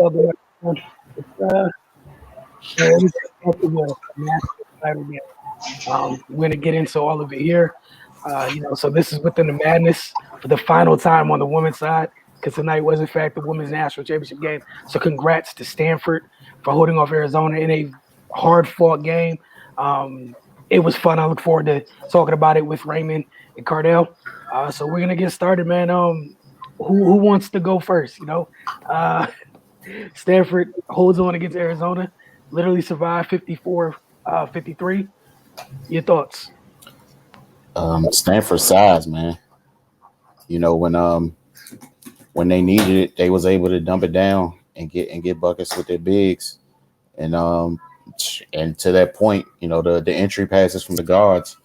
welcome everyone. It was a national title game. We're going to get into all of it here. So this is within the madness for the final time on the women's side, because tonight was, in fact, the women's national championship game. So congrats to Stanford for holding off Arizona in a hard-fought game. It was fun. I look forward to talking about it with Raymond and Cardell. So we're going to get started, man. Who wants to go first, Stanford holds on against Arizona, literally survived 54-53. Your thoughts? Stanford size, man. When they needed it, they was able to dump it down and get buckets with their bigs. And to that point, the entry passes from the guards,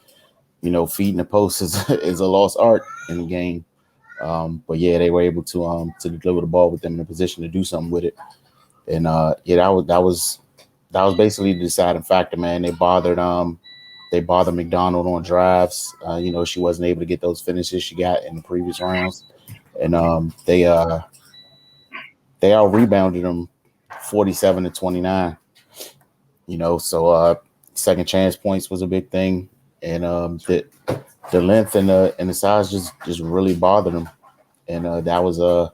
feeding the post is a lost art in the game. But yeah, they were able to deliver the ball with them in a position to do something with it. And that was basically the deciding factor, man. They bothered McDonald on drives. She wasn't able to get those finishes she got in the previous rounds. And they out rebounded them 47-29. So second chance points was a big thing. And the length and the size just really bothered them. And that was a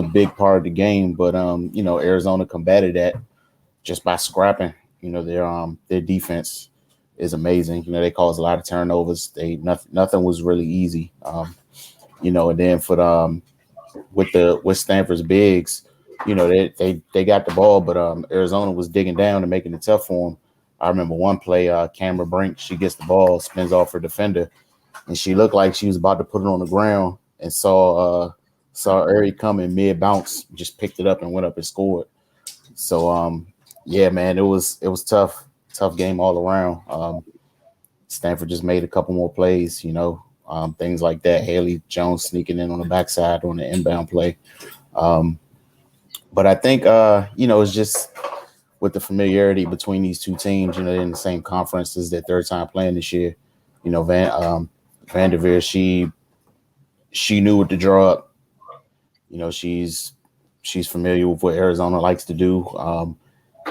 big part of the game. But Arizona combated that just by scrapping. Their defense is amazing. They caused a lot of turnovers. Nothing was really easy. And then with Stanford's bigs, they got the ball, but Arizona was digging down and making it tough for them. I remember one play, Cameron Brink, she gets the ball, spins off her defender, and she looked like she was about to put it on the ground and saw Eri coming mid bounce, just picked it up and went up and scored. So yeah, man, it was tough game all around. Stanford just made a couple more plays, things like that. Haley Jones sneaking in on the backside on the inbound play. But I think it's just with the familiarity between these two teams, they're in the same conference. This is their third time playing this year. Vanderveer, she knew what to draw up. She's familiar with what Arizona likes to do.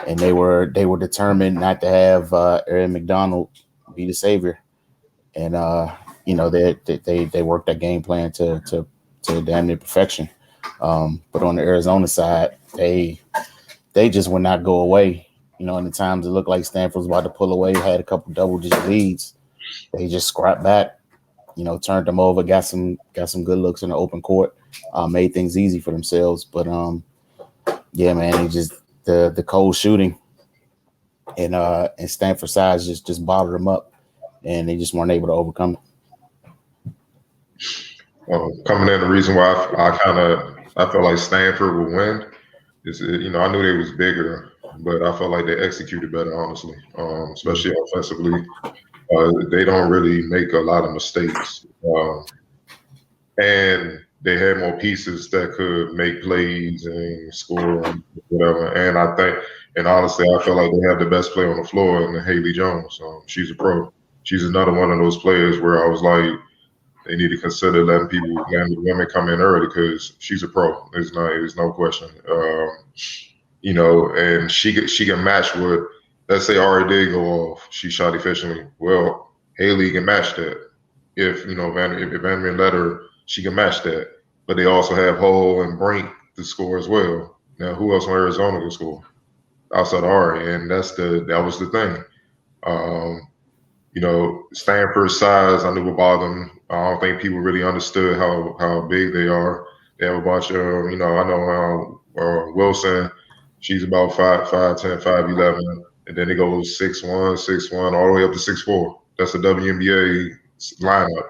And they were determined not to have Aaron McDonald be the savior. And they worked that game plan to damn near perfection. But on the Arizona side, they just would not go away. In the times it looked like Stanford was about to pull away, had a couple double-digit leads. They just scrapped back, turned them over, got some good looks in the open court, made things easy for themselves. But yeah, man, they just the cold shooting and Stanford size just bothered them up, and they just weren't able to overcome it. Coming in, the reason why I felt like Stanford would win is, I knew they was bigger, but I felt like they executed better, honestly, especially offensively. They don't really make a lot of mistakes, and they had more pieces that could make plays and score and whatever. And honestly, I feel like they have the best player on the floor in Haley Jones. She's a pro. She's another one of those players where I was like, they need to consider letting women come in early, because she's a pro. There's no question. And she can match with, let's say Ari did go off, she shot efficiently. Well, Haley can match that. If Vandermeer let her, she can match that. But they also have Hull and Brink to score as well. Now, who else on Arizona can score outside of Ari? And that was the thing. Stanford's size, I knew would bother them. I don't think people really understood how big they are. They have a bunch of, I know Wilson, she's about 5'10", 5'11", and then they go 6'1", 6'1", all the way up to 6'4". That's a WNBA lineup,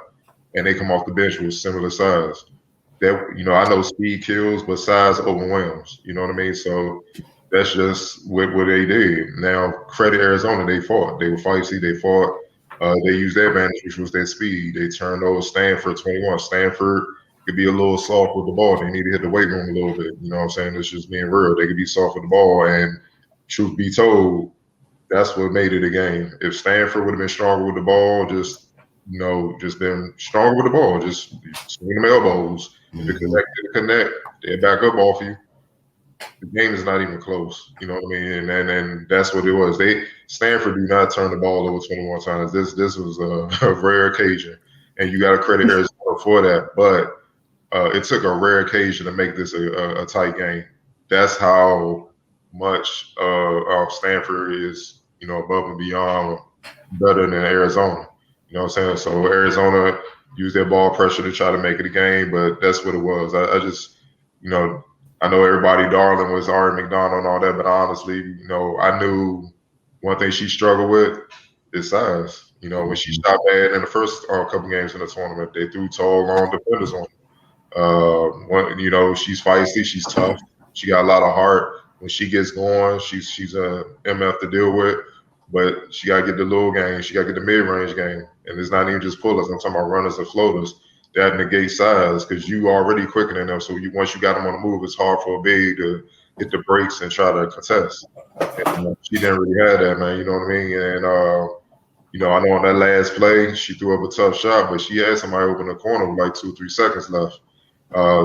and they come off the bench with similar size. That I know speed kills, but size overwhelms. You know what I mean? So that's just what they did. Now, credit Arizona, they fought. They were feisty. They fought. They used their advantage, which was their speed. They turned over Stanford 21. Stanford could be a little soft with the ball. They need to hit the weight room a little bit. You know what I'm saying? It's just being real. They could be soft with the ball. And truth be told, that's what made it a game. If Stanford would have been stronger with the ball, just been stronger with the ball, just swing them elbows. If it connect, they'll back up off you. the game is not even close. You know what I mean? And that's what it was. Stanford do not turn the ball over 21 times. This was a rare occasion, and you got to credit Arizona for that. But it took a rare occasion to make this a tight game. That's how much Stanford is, above and beyond better than Arizona. You know what I'm saying? So Arizona used their ball pressure to try to make it a game, but that's what it was. I just, I know everybody darling was Ari McDonald and all that, but honestly, I knew one thing she struggled with is size. When she shot bad in the first couple games in the tournament, they threw tall, long defenders on she's feisty, she's tough, she got a lot of heart. When she gets going, she's a MF to deal with. But she gotta get the little game, she gotta get the mid-range game, and it's not even just pullers. I'm talking about runners and floaters. That negates size because you already quicker than them. So once you got them on the move, it's hard for a big to hit the brakes and try to contest. And, she didn't really have that, man. You know what I mean? And I know on that last play, she threw up a tough shot, but she had somebody open the corner with like 2-3 seconds left.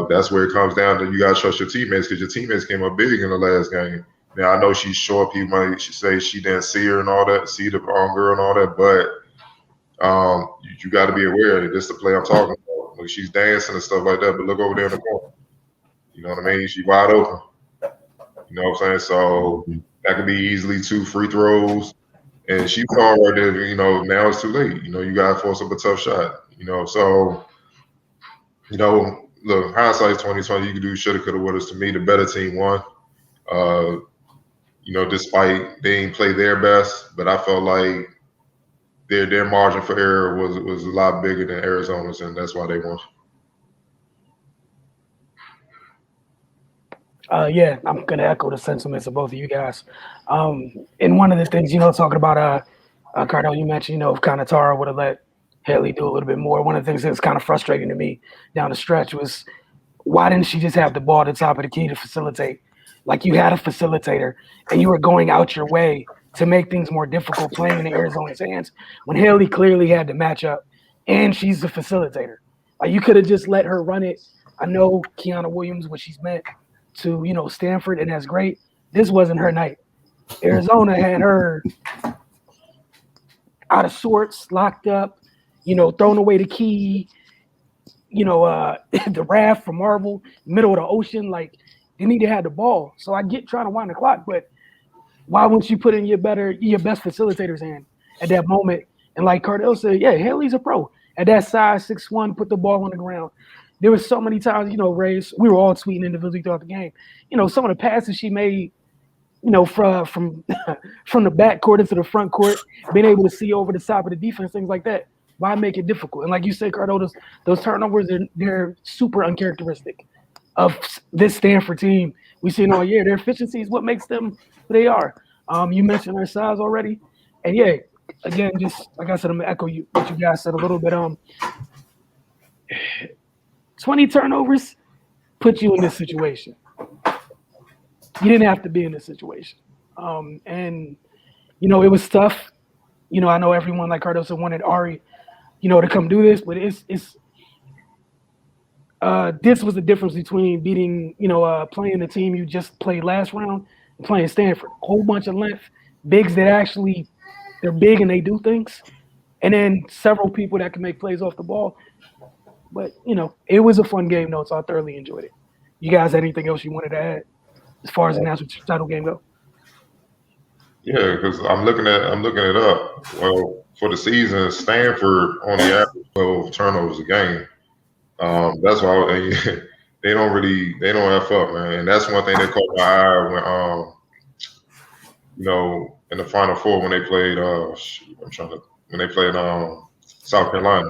That's where it comes down to you got to trust your teammates because your teammates came up big in the last game. Now, I know she's short. People might say she didn't see her and all that, see the girl and all that, but you got to be aware that this is the play I'm talking about. Like she's dancing and stuff like that, but look over there in the corner. You know what I mean? She's wide open. You know what I'm saying? So that could be easily 2 free throws. And she saw right there, now it's too late. You got to force up a tough shot. So, look, hindsight's 2020. You can do shoulda, coulda, woulda. To me, the better team won. Despite they didn't play their best, but I felt like their margin for error was a lot bigger than Arizona's, and that's why they won. Yeah, I'm gonna echo the sentiments of both of you guys. And one of the things, talking about Cardell, you mentioned, if kind of Tara would have let Haley do a little bit more. One of the things that's kind of frustrating to me down the stretch was why didn't she just have the ball at the top of the key to facilitate? Like you had a facilitator and you were going out your way to make things more difficult playing in Arizona's hands when Haley clearly had the matchup and she's the facilitator. Like you could have just let her run it. I know Kiana Williams, what she's meant to, Stanford, and that's great. This wasn't her night. Arizona had her out of sorts, locked up, throwing away the key, the raft from Marvel, middle of the ocean. Like, they need to have the ball. So I get trying to wind the clock, but why wouldn't you put in your best facilitator's hand at that moment? And like Cardell said, yeah, Haley's a pro. At that size, 6'1", put the ball on the ground. There were so many times, Rays, we were all tweeting individually throughout the game. Some of the passes she made, from the back court into the front court, being able to see over the top of the defense, things like that. Why make it difficult? And like you said, Cardo, those turnovers, they're super uncharacteristic of this Stanford team. We've seen all year. Their efficiency is what makes them who they are. You mentioned their size already. And yeah, again, just like I said, I'm going to echo what you guys said a little bit. 20 turnovers put you in this situation. You didn't have to be in this situation. And, it was tough. I know everyone, like Cardoso, wanted Ari, to come do this, but this was the difference between beating, playing the team you just played last round and playing Stanford. A whole bunch of length, bigs that actually, they're big and they do things. And then several people that can make plays off the ball. But, it was a fun game, though, so I thoroughly enjoyed it. You guys had anything else you wanted to add as far as the national title game go? Yeah, because I'm looking it up. Well, for the season, Stanford on the average 12 turnovers a game. That's why they don't F up, man. And that's one thing that caught my eye when in the Final Four when they played when they played South Carolina.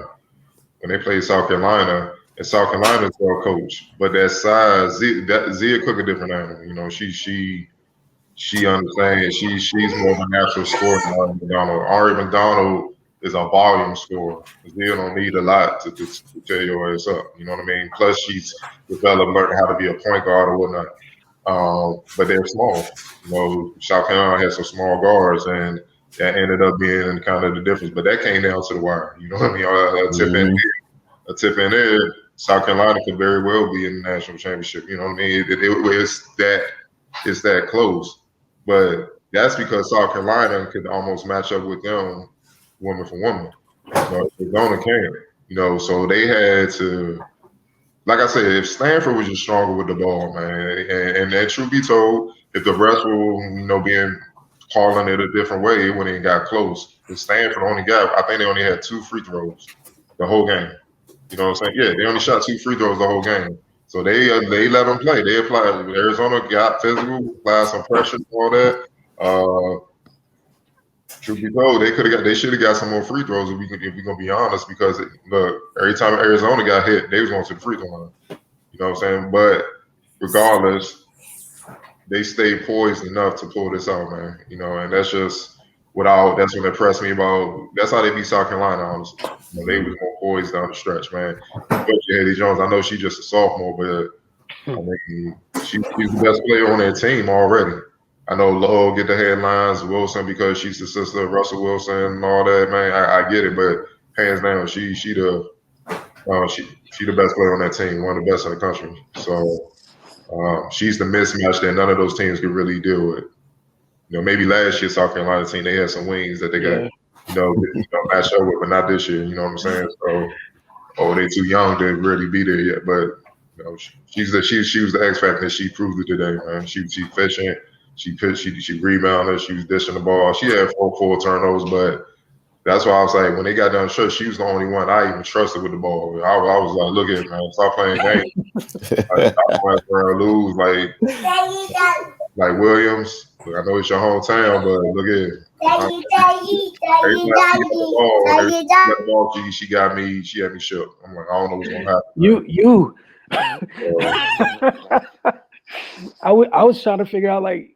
When they played South Carolina, and South Carolina's well coached, but that size, Zia Cook a different animal. She understands. She's more of a natural scorer than Ari McDonald. Ari McDonald is a volume scorer. Zia don't need a lot to tear your ass up. You know what I mean? Plus, she's learned how to be a point guard or whatnot. But they're small. South Carolina has some small guards, and that ended up being kind of the difference. But that came down to the wire. You know what I mean? A tip in there. South Carolina could very well be in the national championship. You know what I mean? It's that it's that close. But that's because South Carolina could almost match up with them woman for woman. Arizona can't. So they had to. Like I said, if Stanford was just stronger with the ball, man, and truth be told, if the refs were, being calling it a different way, it wouldn't have got close. If Stanford I think they only had 2 free throws the whole game. You know what I'm saying? Yeah, they only shot 2 free throws the whole game. So they let them play. They applied. Arizona got physical, applied some pressure and all that. Truth be told, they should have got some more free throws if we're gonna be honest, because look, every time Arizona got hit, they was going to the free throw line. You know what I'm saying? But regardless, they stayed poised enough to pull this out, man. And that's just that's what impressed me about. That's how they beat South Carolina, honestly. They was more poised down the stretch, man. Especially Haley Jones. I know she's just a sophomore, but I mean, she's the best player on their team already. I know Lowell get the headlines, Wilson because she's the sister of Russell Wilson and all that, man. I get it, but hands down, she the best player on that team, one of the best in the country. So she's the mismatch that none of those teams could really deal with. Maybe last year South Carolina team they had some wings that they got match up with, but not this year. You know what I'm saying? So, they too young to really be there yet. But she was the X factor. She proved it today, man. She efficient. She pitched. She rebounded. She was dishing the ball. She had 4 turnovers, but that's why I was like, when they got down the stretch, she was the only one I even trusted with the ball. I was like, look at it, man, stop playing games. Stop playing for lose like Williams. I know it's your hometown, but look at it. Every ball, she got me. She had me shook. I'm like, I don't know what's gonna happen. I was trying to figure out, like,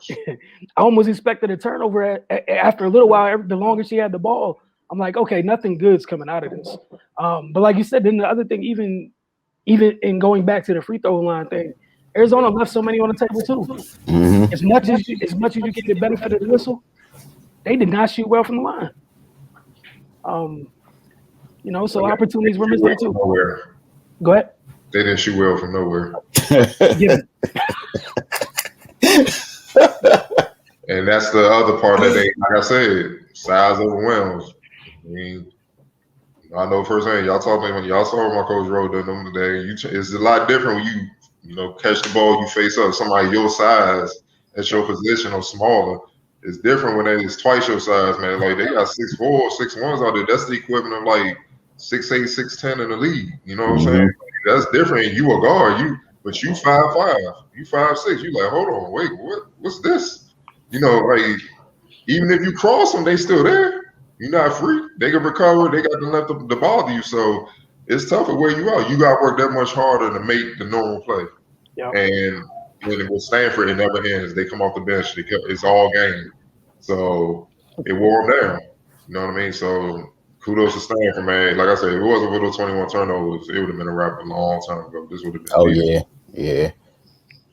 I almost expected a turnover after a little while. The longer she had the ball, I'm like, okay, nothing good's coming out of this. But like you said, then the other thing, even in going back to the free throw line thing, Arizona left so many on the table too. Mm-hmm. As much as you get the benefit of the whistle, they did not shoot well from the line. So opportunities were missed there too. Nowhere. Go ahead. They didn't shoot well from nowhere. And that's the other part that they, like I said, size overwhelms. I mean, I know firsthand. Y'all talked when y'all saw my coach wrote them today. It's a lot different when you catch the ball, you face up somebody your size at your position or smaller. It's different when it's twice your size, man. Like they got 6'4", 6'1s out there. That's the equivalent of like 6'8", 6'10 in the league. You know what I'm saying? That's different. You a guard, but you 5'5", you 5'6". You like, hold on, wait, what's this? Like even if you cross them, they still there. You're not free. They can recover. They got the left to bother you. So it's tougher where you are. You got to work that much harder to make the normal play. Yep. And with Stanford, it never ends. They come off the bench. It's all game. So it wore them down. You know what I mean? So kudos to Stanford, man. Like I said, if it wasn't for those 21 turnovers, it would have been a wrap a long time ago. This would have been. Oh yeah.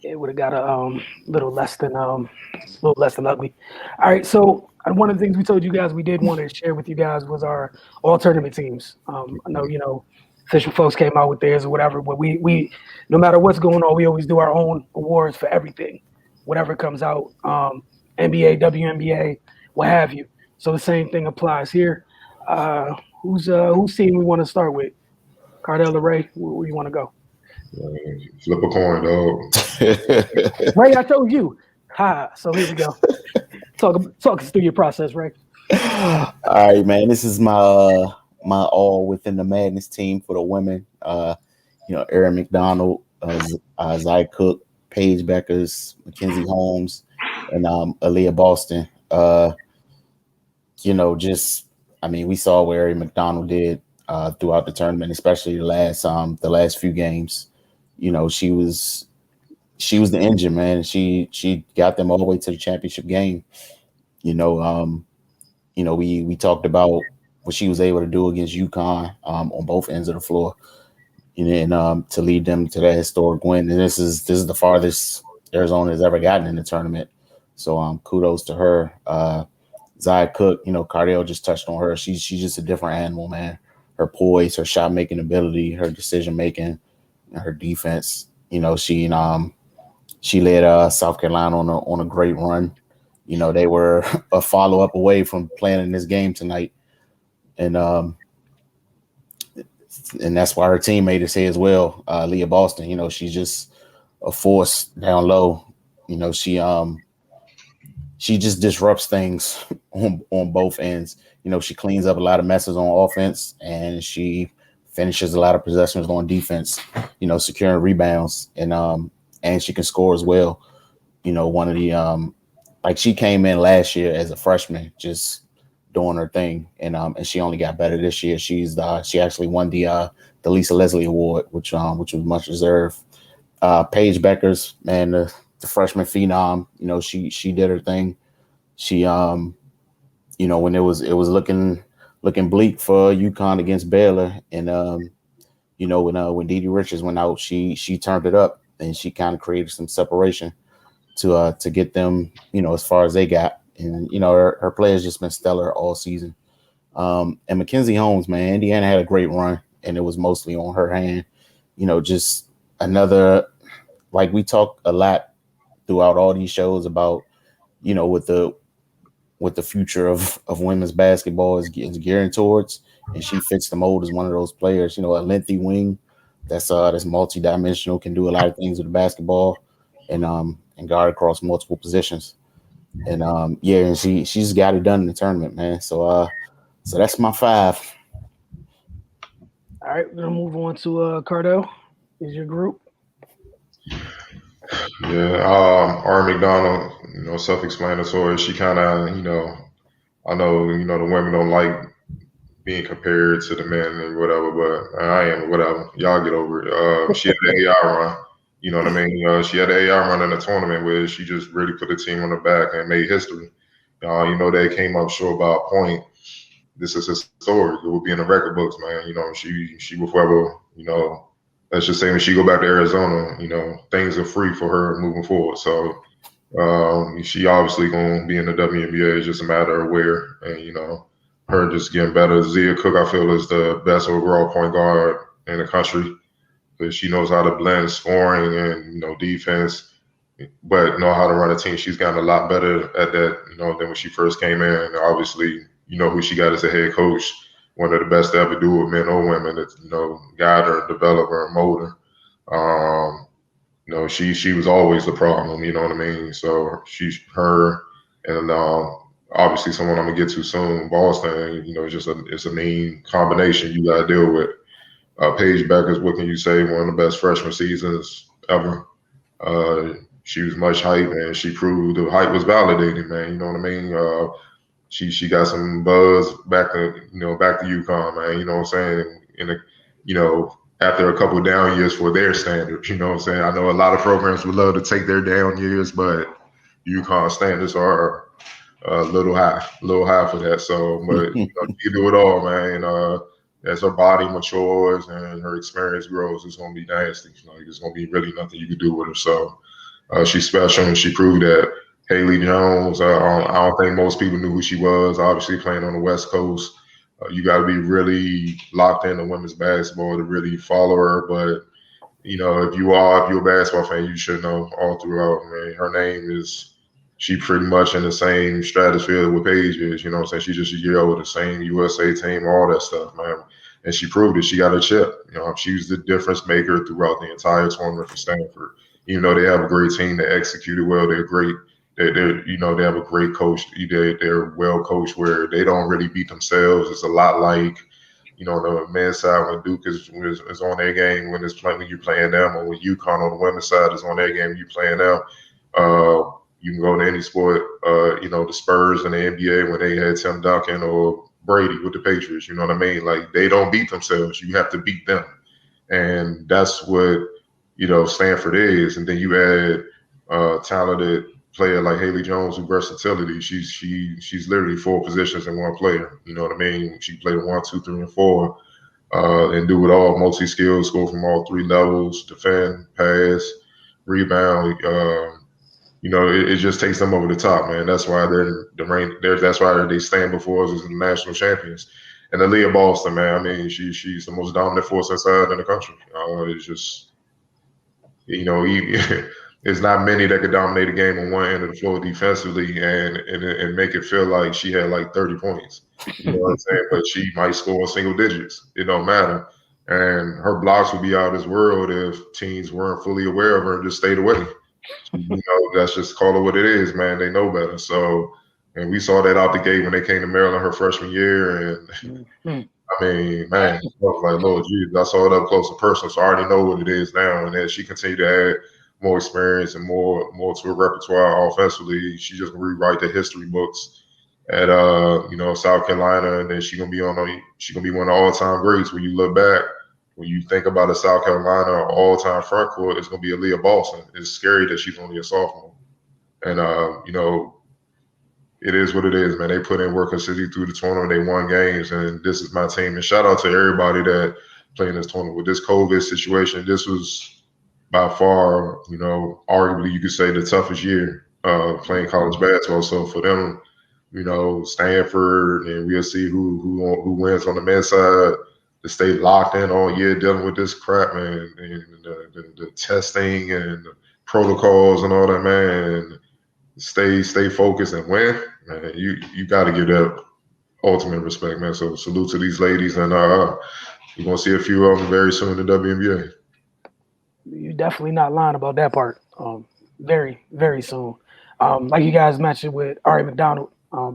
It would have got a little less than ugly. All right, so one of the things we told you guys we did want to share with you guys was our all tournament teams. I know official folks came out with theirs or whatever, but we no matter what's going on, we always do our own awards for everything, whatever comes out, NBA, WNBA, what have you. So the same thing applies here. Whose team we want to start with? Cardell or Ray? Where you want to go? Flip a coin, dog. Ray, I told you. So here we go. Talk us through your process, Ray. All right, man. This is my all within the madness team for the women. Erin McDonald, Zai Cook, Paige Beckers, Mackenzie Holmes, and Aaliyah Boston. We saw what Erin McDonald did throughout the tournament, especially the last few games. She was the engine, man. She got them all the way to the championship game. We talked about what she was able to do against UConn on both ends of the floor, and to lead them to that historic win. And this is the farthest Arizona has ever gotten in the tournament. So kudos to her. Zia Cook, Cardell just touched on her. She's just a different animal, man. Her poise, her shot making ability, her decision making, her defense. She She led South Carolina on a great run. You know, they were a follow up away from playing in this game tonight, and that's why her teammate is here as well, Leah Boston. You know, she's just a force down low. You know, she just disrupts things on both ends. You know, she cleans up a lot of messes on offense, and she finishes a lot of possessions on defense. You know, securing rebounds, and she can score as well. You know, one of the like she came in last year as a freshman, just doing her thing, and she only got better this year. She actually won the Lisa Leslie Award, which was much deserved. Paige Beckers, man, the freshman phenom. You know, she did her thing. She you know, when it was looking bleak for UConn against Baylor, and you know, when Dee Dee Richards went out, she turned it up, and she kind of created some separation to get them, you know, as far as they got. And you know, her play has just been stellar all season. And Mackenzie Holmes, man, Indiana had a great run, and it was mostly on her hand. You know, just another, like we talk a lot throughout all these shows about, you know, with the future of women's basketball is gearing towards, and she fits the mold as one of those players. You know, a lengthy wing that's multi-dimensional, can do a lot of things with the basketball, and guard across multiple positions. And yeah, and she's got it done in the tournament, man. So that's my five. All right, we're gonna move on to Cardo. Is your group? Yeah, R. McDonald, self-explanatory. She kind of, I know, the women don't like being compared to the men and whatever, but I am whatever. Y'all get over it. She had the AI run. You know what I mean? She had the AI run in the tournament where she just really put the team on the back and made history. They came up short by a point. This is historic. It will be in the record books, man. She will forever, let's just say when she go back to Arizona, things are free for her moving forward. So she obviously gonna be in the WNBA. It's just a matter of where, and her just getting better. Zia Cook, I feel, is the best overall point guard in the country because she knows how to blend scoring and defense, but know how to run a team. She's gotten a lot better at that, than when she first came in. And obviously, who she got as a head coach, one of the best to ever do it, men or women. That guide her, develop her, and mold her. She was always the problem. You know what I mean? So she's her, and obviously someone I'm gonna get to soon, Boston. It's a mean combination you gotta deal with. Paige Beckers, what can you say? One of the best freshman seasons ever. She was much hype, and she proved the hype was validated, man. You know what I mean? She got some buzz back to UConn, man. You know what I'm saying? After a couple of down years for their standards, you know what I'm saying? I know a lot of programs would love to take their down years, but UConn standards are a little high for that. So, but you do it all, man. As her body matures and her experience grows, it's gonna be nasty. It's gonna be really nothing you can do with her. So, she's special, and she proved that. Haley Jones, I don't think most people knew who she was. Obviously, playing on the West Coast, you got to be really locked into women's basketball to really follow her. But if you're a basketball fan, you should know all throughout. Man, her name is. She pretty much in the same stratosphere with Paige is. You know what I'm saying? She's just a year older, the same USA team, all that stuff, man. And she proved it. She got a chip. She was the difference maker throughout the entire tournament for Stanford. Even though they have a great team that executed well, they're great. They have a great coach. They're well coached where they don't really beat themselves. It's a lot like the men's side when Duke is on their game when you're playing them, or when UConn on the women's side is on their game, you playing them. You can go to any sport. The Spurs in the NBA when they had Tim Duncan or Brady with the Patriots. You know what I mean? Like they don't beat themselves. You have to beat them, and that's what Stanford is. And then you add talented player like Haley Jones with versatility. She's literally four positions in one player. You know what I mean? She played 1, 2, 3, and 4, and do it all. Multi-skills, score from all three levels, defend, pass, rebound. It just takes them over the top, man. That's why they're the rain. That's why they stand before us as the national champions. And Aaliyah Boston, man. I mean, she's the most dominant force inside in the country. It's just, it's not many that could dominate a game on one end of the floor defensively and make it feel like she had like 30 points. You know what I'm saying? But she might score in single digits. It don't matter. And her blocks would be out of this world if teams weren't fully aware of her and just stayed away. That's just call it what it is, man. They know better. So, and we saw that out the gate when they came to Maryland her freshman year. And I mean, man, I was like, Lord Jesus, I saw it up close and personal, so I already know what it is now. And as she continued to add more experience and more to her repertoire offensively, she's just gonna rewrite the history books at South Carolina, and then she's gonna be one of the all-time greats. When you look back, when you think about a South Carolina all-time front court, it's gonna be Aaliyah Boston. It's scary that she's only a sophomore, and it is what it is, man. They put in work consistently through the tournament. They won games, and this is my team. And shout out to everybody that played in this tournament. With this COVID situation, this was by far, arguably you could say the toughest year playing college basketball. So for them, Stanford, and we'll see who wins on the men's side. To stay locked in all year dealing with this crap, man, and the testing and the protocols and all that, man. And stay focused and win, man. You got to give that ultimate respect, man. So salute to these ladies, and you're gonna see a few of them very soon in the WNBA. You're definitely not lying about that part. Very, very soon. Like you guys mentioned with Ari McDonald,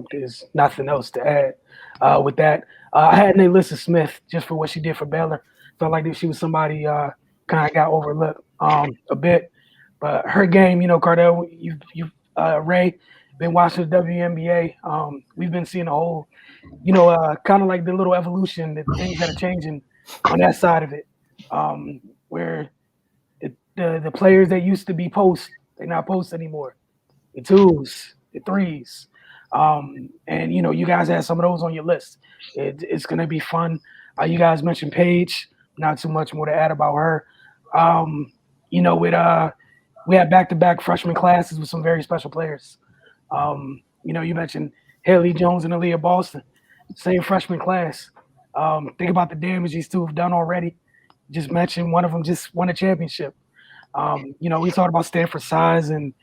there's nothing else to add with that. I had Naylissa Smith just for what she did for Baylor. Felt like she was somebody kind of got overlooked a bit, but her game, Cardell, you've Ray, been watching the WNBA. We've been seeing a whole, kind of like the little evolution, the things that are changing on that side of it, where the players that used to be post, they're not post anymore. The twos, the threes. And you guys had some of those on your list. It's gonna be fun. You guys mentioned Paige. Not too much more to add about her. We had back-to-back freshman classes with some very special players. You mentioned Haley Jones and Aaliyah Boston, same freshman class. Think about the damage these two have done already. Just mentioned one of them just won a championship. We talked about Stanford's size and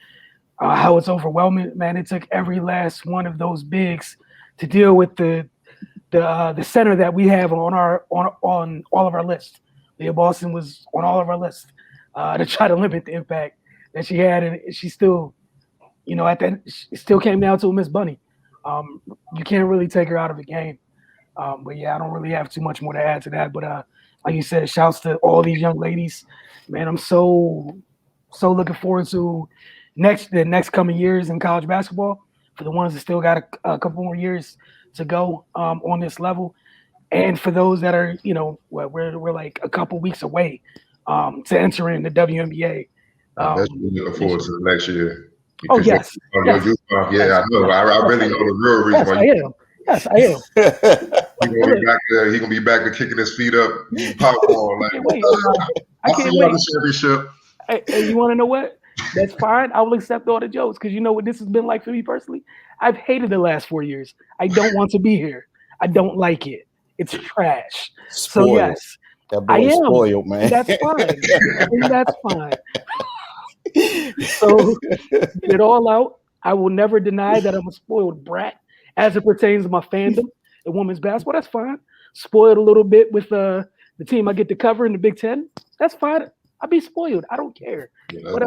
how it's overwhelming. Man, it took every last one of those bigs to deal with the center that we have on all of our lists. Aaliyah Boston was on all of our lists to try to limit the impact that she had, and she still, it still came down to a Miss Bunny. You can't really take her out of the game. But yeah, I don't really have too much more to add to that. But like you said, shouts to all these young ladies. Man, I'm so looking forward to the next coming years in college basketball for the ones that still got a couple more years to go on this level, and for those that are, we're like a couple weeks away to enter in the WNBA. That's looking forward to the next year. Oh yes, yes. Yeah, I know. I really know the real reason why. Yes, I am. He gonna be back to kicking his feet up, eating popcorn. Like, I can't wait. The championship. Hey, you want to know what? That's fine. I will accept all the jokes because you know what this has been like for me personally. I've hated the last 4 years. I don't want to be here. I don't like it. It's trash. Spoiled. So yes, that boy is spoiled, man. That's fine. That's fine. So get it all out. I will never deny that I'm a spoiled brat as it pertains to my fandom in women's basketball. That's fine. Spoiled a little bit with the team I get to cover in the Big Ten. That's fine. I'll be spoiled. I don't care. Yeah, but,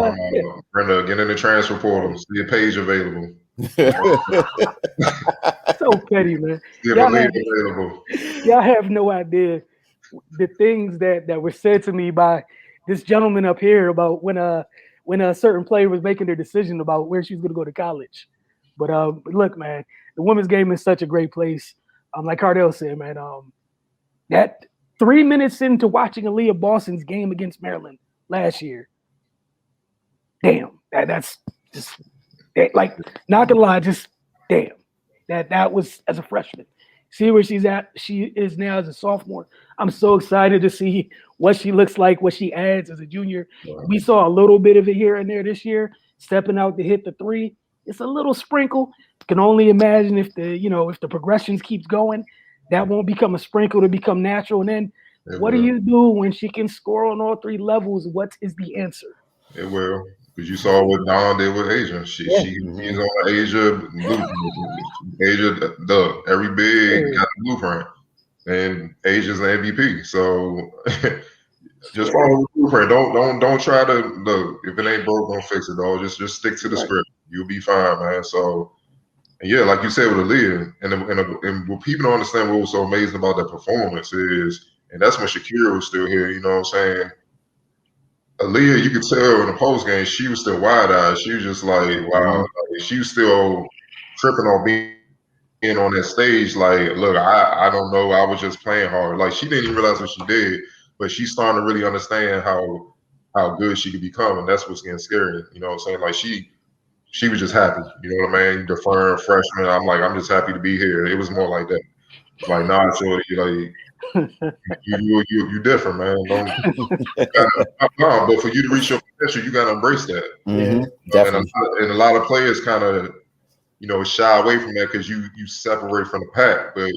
Brenda, get in the transfer portal. See a page available. So petty, man. Y'all have no idea the things that were said to me by this gentleman up here about when a certain player was making their decision about where she was going to go to college. But look, man, the women's game is such a great place. Like Cardell said, man, that 3 minutes into watching Aaliyah Boston's game against Maryland last year, damn, that's just like, not gonna lie, just damn. That was as a freshman. See where she's at. She is now as a sophomore. I'm so excited to see what she looks like, what she adds as a junior. Wow. We saw a little bit of it here and there this year, stepping out to hit the three. It's a little sprinkle. Can only imagine if the progressions keeps going, that won't become a sprinkle to become natural. And then what do you do when she can score on all three levels? What is the answer? It will. Because you saw what Dawn did with Asia. Yeah. She's on Asia blueprint. Asia, every big got a blueprint, and Asia's an MVP. So just follow the blueprint. Don't try to look. If it ain't broke, don't fix it, dog. Just stick to the script. You'll be fine, man. So. And yeah, like you said with Aaliyah, and what people don't understand what was so amazing about that performance is, and that's when Shakira was still here. You know what I'm saying? Aaliyah, you could tell in the post game, she was still wide eyed. She was just like, wow, like, she was still tripping on being on that stage. Like, look, I don't know, I was just playing hard. Like, she didn't even realize what she did, but she's starting to really understand how good she could become, and that's what's getting scary. You know what I'm saying? Like she was just happy. You know what I mean? Deferring freshman. I'm like, I'm just happy to be here. It was more like that. It's like, nah, so you you different, man. Don't no, but for you to reach your potential, you gotta embrace that. Definitely. And a lot of players kind of, shy away from that because you separate from the pack. But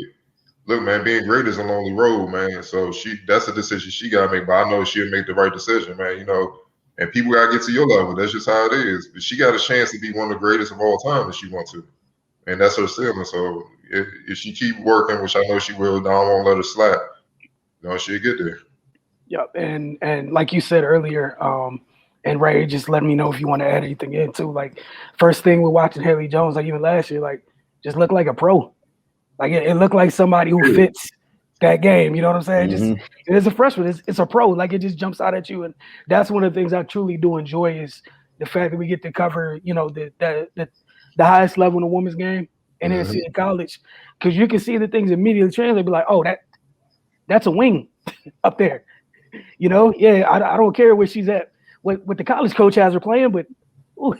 look, man, being great is a lonely road, man. So that's a decision she gotta make. But I know she'll make the right decision, man. And people gotta get to your level. That's just how it is. But she got a chance to be one of the greatest of all time if she wants to, and that's her ceiling. So if she keep working, which I know she will, Don won't let her slap. She'll get there. Yep. And like you said earlier, and Ray, just let me know if you want to add anything in too. Like first thing we're watching Haley Jones, like even last year, like just looked like a pro. Like it looked like somebody who fits that game. You know what I'm saying? Just as a freshman, it's a pro. Like it just jumps out at you, and that's one of the things I truly do enjoy is the fact that we get to cover, the highest level in the women's game and then see in college, because you can see the things immediately translate. Be like, oh, that's a wing up there. Yeah, I don't care where she's at, what the college coach has her playing, but ooh,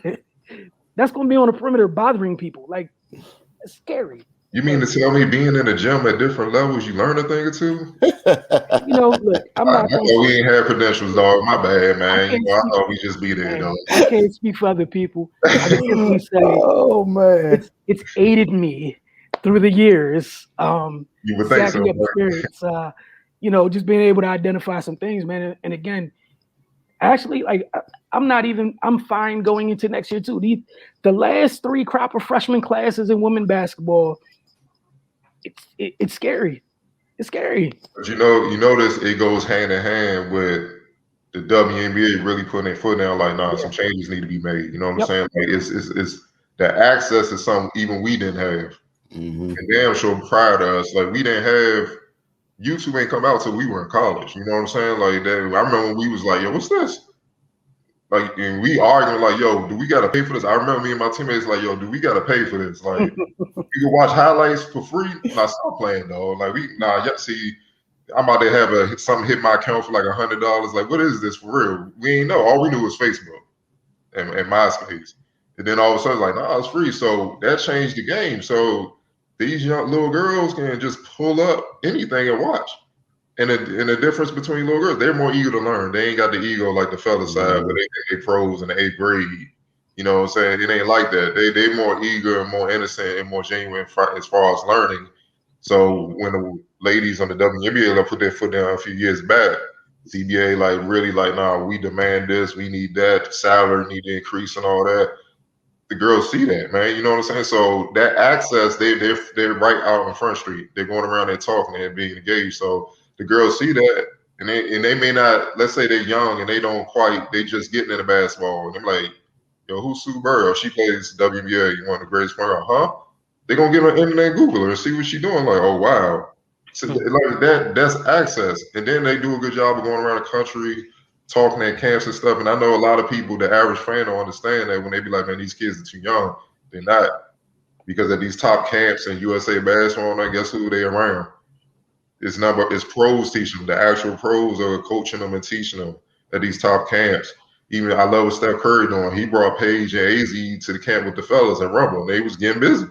that's going to be on the perimeter bothering people. Like, it's scary. You mean to tell me being in the gym at different levels, you learn a thing or two? Look, I'm not. I thought we ain't had credentials, dog. My bad, man. I thought we just be there, though. I can't speak for other people. I can simply say, oh man, it's aided me through the years. You would think so. Experience. Just being able to identify some things, man. And again, actually, like I'm fine going into next year too. The last 3 crop of freshman classes in women basketball, it's scary. It's scary. But you notice it goes hand in hand with the WNBA really putting their foot down. Like, nah, some changes need to be made. You know what I'm saying? Like, it's the access is something even we didn't have. And damn sure prior to us, like we didn't have. YouTube ain't come out till we were in college. You know what I'm saying? Like that. I remember when we was like, yo, what's this? Like, and we arguing like, yo, do we gotta pay for this? I remember me and my teammates like, yo, do we gotta pay for this? Like, you can watch highlights for free. Nah, stop playing, dog. Like, see, I'm about to have something hit my account for like $100. Like, what is this for real? We ain't know. All we knew was Facebook and MySpace. And then all of a sudden, like, nah, it's free. So that changed the game. So these young little girls can just pull up anything and watch. And the difference between little girls, they're more eager to learn. They ain't got the ego like the fella side where they pros in the 8th grade. You know what I'm saying? It ain't like that. They more eager and more innocent and more genuine as far as learning. So when the ladies on the WNBA put their foot down a few years back, CBA like really like, nah, we demand this, we need that, salary need to increase and all that. The girls see that, man. You know what I'm saying? So that access, they're right out on Front Street. They're going around there talking and being engaged. So the girls see that, and they may not. Let's say they're young and they just getting into basketball, and they're like, yo, who's Sue Bird? She plays WNBA, one of the greatest players. Huh? They're gonna get on the internet, Google her, and see what she's doing. Like, oh wow. So like that's access, and then they do a good job of going around the country talking at camps and stuff. And I know a lot of people, the average fan, don't understand that when they be like, man, these kids are too young. They're not, because at these top camps in USA basketball, I guess who they around. It's pros teaching them. The actual pros are coaching them and teaching them at these top camps. Even I love what Steph Curry doing. He brought Paige and AZ to the camp with the fellas and Rumble, and they was getting busy.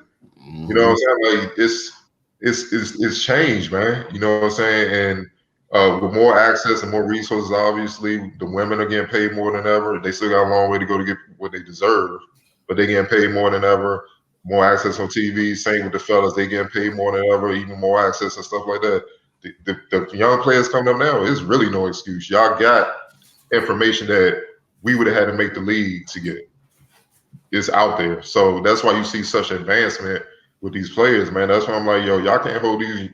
You know what I'm saying? Like it's changed, man. You know what I'm saying? And with more access and more resources, obviously, the women are getting paid more than ever. They still got a long way to go to get what they deserve, but they're getting paid more than ever. More access on TV. Same with the fellas. They getting paid more than ever. Even more access and stuff like that. The young players coming up now, it's really no excuse. Y'all got information that we would have had to make the league to get it. It's out there. So that's why you see such advancement with these players, man. That's why I'm like, yo, y'all can't hold these.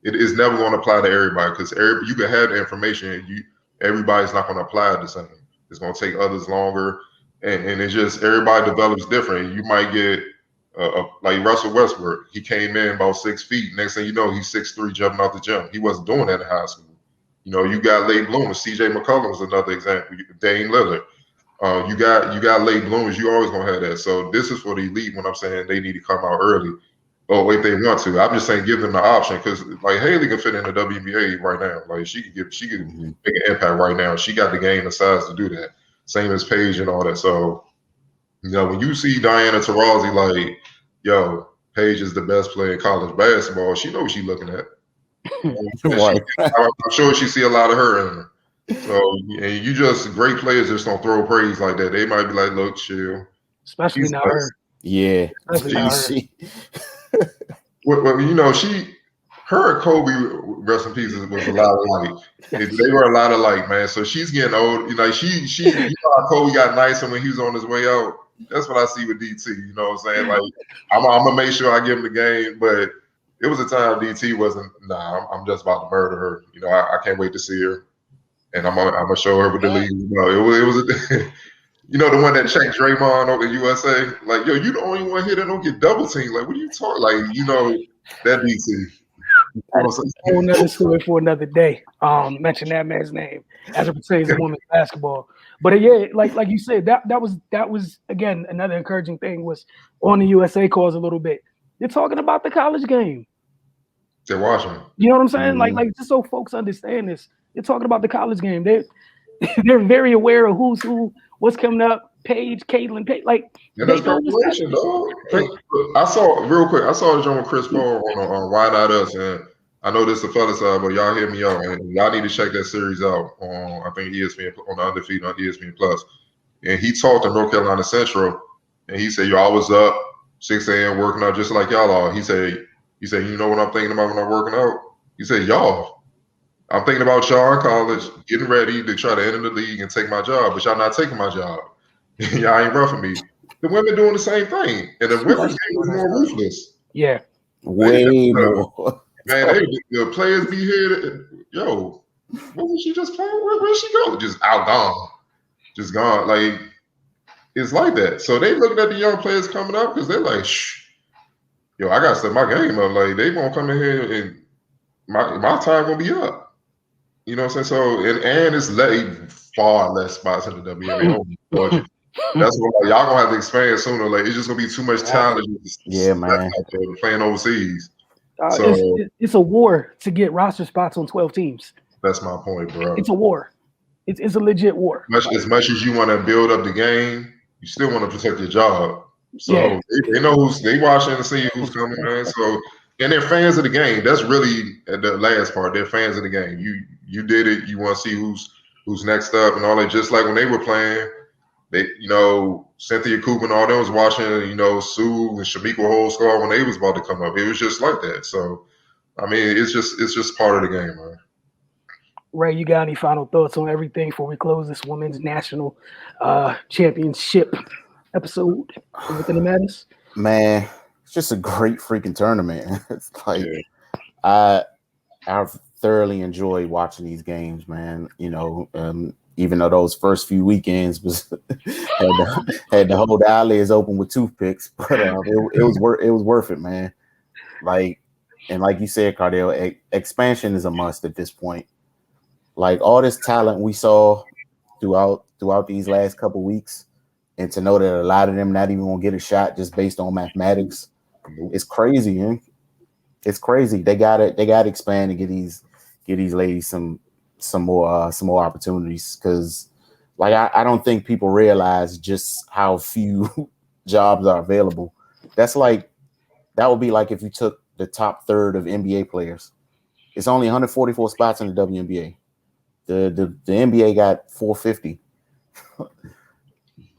It is never going to apply to everybody because you can have the information and everybody's not going to apply it the same. It's going to take others longer. And it's just everybody develops different. You might get like Russell Westbrook. He came in about 6 feet. Next thing you know, he's 6'3", jumping out the gym. He wasn't doing that in high school. You know, you got late bloomers. C.J. McCollum was another example. Dame Lillard. You got late bloomers. You always gonna have that. So this is for the elite. When I'm saying they need to come out early, or if they want to. I'm just saying give them the option because like Haley can fit in the WNBA right now. Like she could make an impact right now. She got the game and size to do that. Same as Paige and all that. So you know when you see Diana Taurasi, like yo, Paige is the best player in college basketball. She knows what she's looking at. Right. I'm sure she see a lot of her in her. So and you just great players just don't throw praise like that. They might be like, look, chill. Especially not her. Yeah. Especially not her. Well, you know, her and Kobe, rest in peace, was a lot alike. They were a lot alike, man. So she's getting old. You know, you know how Kobe got nicer when he was on his way out. That's what I see with DT. You know what I'm saying? Like, I'm gonna make sure I give him the game, but it was a time DT wasn't. Nah, I'm just about to murder her. You know, I can't wait to see her. And I'm gonna show her with the league. You know, it was you know the one that checked Draymond over USA. Like, yo, you the only one here that don't get double teamed. Like, what are you talking? Like, you know, that DC. That's a whole nother story for another day. Mention that man's name as it pertains to women's basketball. But yeah, like you said, that was again another encouraging thing was on the USA cause a little bit. They're talking about the college game. They're watching. You know what I'm saying? Mm-hmm. Like just so folks understand this. They're talking about the college game. They're very aware of who's who, what's coming up. Paige, Caitlin, like that's preparation, dog. I saw real quick. I saw a joint with Chris Paul on Why Not Us, and I know this is the fella side, but y'all hear me out, and y'all need to check that series out on I think ESPN on the Undefeated on ESPN Plus. And he talked to North Carolina Central, and he said, "Yo, I was up 6 a.m. working out just like y'all are." He said, "You know what I'm thinking about when I'm working out?" He said, "Y'all. I'm thinking about y'all in college, getting ready to try to enter the league and take my job, but y'all not taking my job. Y'all ain't roughing me." The women doing the same thing, and the women's game is more ruthless. Yeah, way more. Man, the players be here. Yo, what was she just playing? Where'd she go? Just gone, just gone. Like it's like that. So they looking at the young players coming up because they're like, shh, yo, I gotta step my game up. Like they gonna come in here and my time gonna be up. You know what I'm saying? So and it's far less spots in the WNBA. That's what y'all gonna have to expand sooner or later. It's just gonna be too much talent. Yeah, man. Playing overseas. It's a war to get roster spots on 12 teams. That's my point, bro. It's a war. It's a legit war. As much as you want to build up the game, you still want to protect your job. So they know they watching and see who's coming, man. So and they're fans of the game. That's really the last part. They're fans of the game. You did it. You want to see who's next up and all that. Just like when they were playing, they Cynthia Cooper and all them was watching. Sue and Shamika Holdscar when they was about to come up. It was just like that. So I mean, it's just part of the game, man. Ray, you got any final thoughts on everything before we close this women's national championship episode within the Madness? Man, it's just a great freaking tournament. It's like I've thoroughly enjoyed watching these games, man. Even though those first few weekends was had to hold the eyelids open with toothpicks, but it was worth it, man. Like you said, Cardell, expansion is a must at this point. Like all this talent we saw throughout these last couple weeks, and to know that a lot of them not even gonna get a shot just based on mathematics, it's crazy, man. It's crazy. They got to expand and get these ladies some more opportunities because, like, I don't think people realize just how few jobs are available. That would be like if you took the top third of NBA players. It's only 144 spots in the WNBA. The NBA got 450.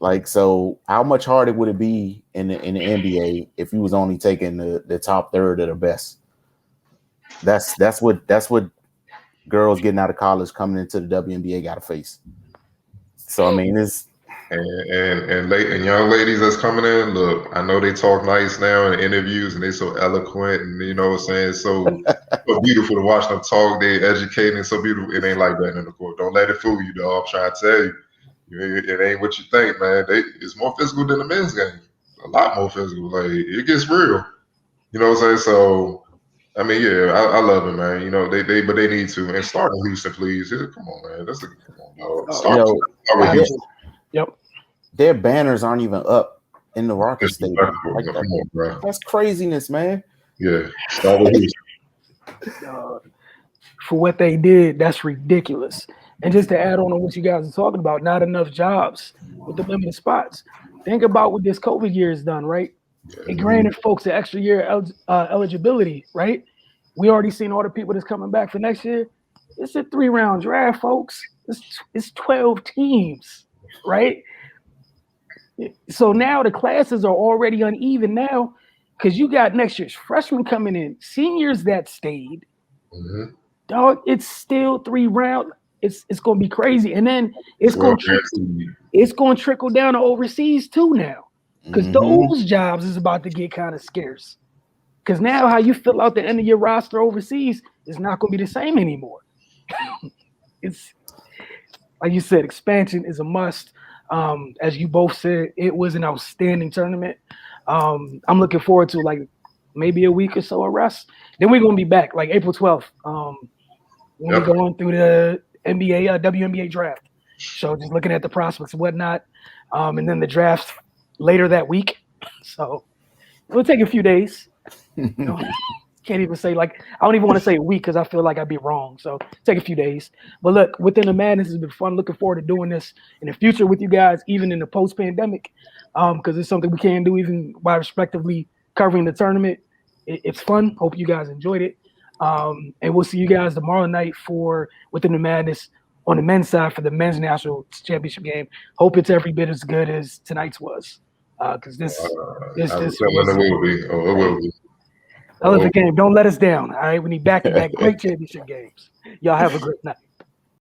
Like, so how much harder would it be in the NBA if you was only taking the top third of the best? That's what girls getting out of college coming into the WNBA got to face. So I mean, And young ladies that's coming in, look, I know they talk nice now in interviews and they so eloquent and you know what I'm saying, so beautiful to watch them talk. They educating, so beautiful. It ain't like that in the court. Don't let it fool you, dog. I'm trying to tell you. It ain't what you think, man. It's more physical than the men's game. A lot more physical. Like it gets real. You know what I'm saying? So I mean, yeah, I love it, man. You know, but they need to. And start in Houston, please. Yeah, come on, man. Come on, dog. Start with Houston. Yep. Their banners aren't even up in the Rocket Stadium. Like Come on, bro. That's craziness, man. Yeah. Start with Houston. For what they did, that's ridiculous. And just to add on what you guys are talking about, not enough jobs with the limited spots. Think about what this COVID year has done, right? It granted folks an extra year eligibility, right? We already seen all the people that's coming back for next year. It's a 3-round draft, folks. It's 12 teams, right? So now the classes are already uneven now because you got next year's freshmen coming in, seniors that stayed. Mm-hmm. Dog, it's still 3 rounds. It's going to be crazy, and then it's going to trickle down to overseas too now, because those jobs is about to get kind of scarce. Because now how you fill out the end of your roster overseas is not going to be the same anymore. It's like you said, expansion is a must. As you both said, it was an outstanding tournament. I'm looking forward to like maybe a week or so of rest. Then we're going to be back like April 12th. When we're going through the NBA, WNBA draft. So just looking at the prospects and whatnot. And then the draft later that week. So it'll take a few days. You know, can't even say like, I don't even want to say a week because I feel like I'd be wrong. So take a few days. But look, Within the Madness has been fun. Looking forward to doing this in the future with you guys, even in the post-pandemic, because it's something we can do even while respectively covering the tournament. It's fun. Hope you guys enjoyed it. And we'll see you guys tomorrow night for Within the Madness on the men's side for the men's national championship game. Hope it's every bit as good as tonight's was. Because this will be. It will be. Hell of a game. Don't let us down. All right. We need back-to-back great championship games. Y'all have a great night.